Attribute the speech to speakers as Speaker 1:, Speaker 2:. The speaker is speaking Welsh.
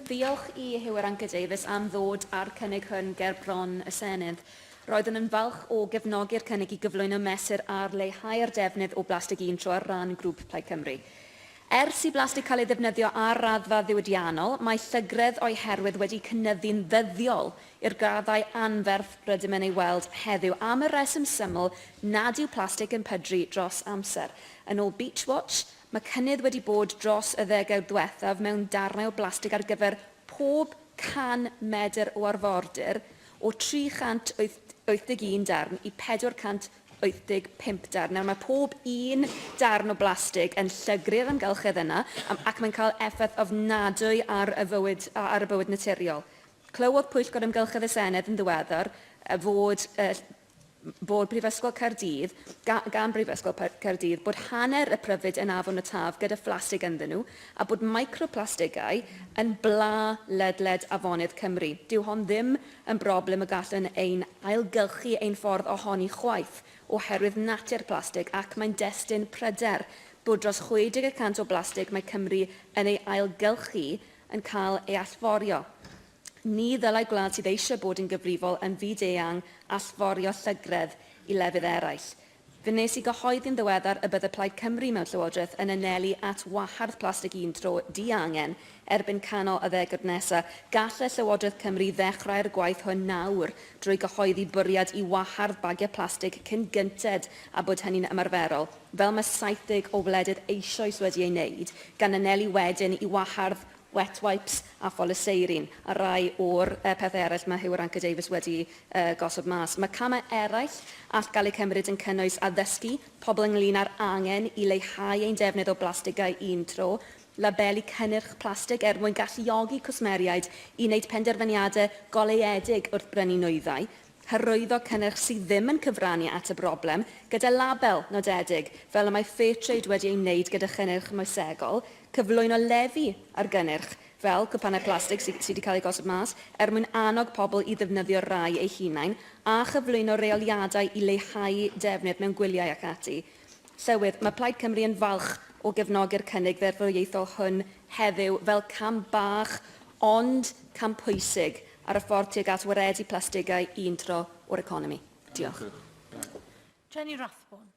Speaker 1: Diolch I Hyw'r Davies am ddod ar cynnig hwn ger bron y Senedd. Roeddwn yn falch o gefnogi'r cynnig I gyflwyno mesur ar leihau'r defnydd o blastig un-tro ar ran grŵp Plaid Cymru. Ers I blastig cael ei ddefnyddio ar raddfa ddiwydiannol, mae llygredd o'i herwydd wedi cynyddu'n ddyddiol i'r graddau anferth rydym yn ei weld heddiw am y reswm syml nad yw plastig yn pydru dros amser. Yn ôl Beachwatch, mae cynnydd wedi bod dros y ddegawd diwethaf mewn darnau o blastig ar gyfer pob 100 medr o arfordir o 381 darn I 485 darn. Nawr, mae pob un darn o blastig yn llygru'r amgylchedd yna ac mae'n cael effaith ofnadwy ar y bywyd naturiol. Clywodd Pwyllgor Amgylchedd y Senedd yn ddiweddar bod Brifysgol Caerdydd, gan Brifysgol Caerdydd, bod hanner y pryfed yn afon y taf gyda phlastig ynddyn nhw a bod microplastigau yn bla ledled afonydd Cymru. Dyw hon ddim yn broblem y gallen ein ailgylchu ein ffordd ohoni chwaith oherwydd natur plastig ac mae'n destun pryder bod dros 60% o blastig mae Cymru yn ei ailgylchu yn cael ei allforio. Ni ddylai gwlad sydd eisiau bod yn gyfrifol yn fyd-eang allforio llygredd I lefydd eraill. Fe nes I gyhoeddi'n ddiweddar y bydde Plaid Cymru mewn llywodraeth yn anelu at wahardd plastig un-tro diangen erbyn canol y ddegawd nesaf. Gallai Llywodraeth Cymru ddechrau'r gwaith hwn nawr drwy gyhoeddi bwriad I wahardd bagiau plastig cyn gynted a bod hynny'n ymarferol, fel mae 70 o wledydd eisoes wedi ei wneud, gan anelu wedyn I wahardd wet wipes a pholyseirin, a rai o'r pethau eraill mae Hyw'r Davies wedi gosod mas. Mae camau eraill all gael eu cymryd yn cynnwys addysgu pobl ynglyn â'r angen I leihau ein defnydd o blastigau un-tro, labelu cynnyrch plastig mwyn galluogi cwsmeriaid I wneud penderfyniadau goleuedig wrth brynu nwyddau, hyrwyddo cynnyrch sydd ddim yn cyfrannu at y broblem gyda label nodedig, fel y mae Fairtrade wedi ei wneud gyda chynnyrch moesegol, cyflwyno lefi ar gynnyrch fel cwpanau plastig sydd wedi cael ei gosod mas, mwyn annog pobl I ddefnyddio rai eu hunain, a chyflwyno reoliadau I leihau defnydd mewn gwyliau ac ati. Llywydd, mae Plaid Cymru yn falch o gefnogi'r cynnig deddfwriaethol hwn heddiw fel cam bach ond cam pwysig ar y ffordd tuag at waredu plastigau un-tro o'r economi. Diolch.
Speaker 2: Jenny Rathbone.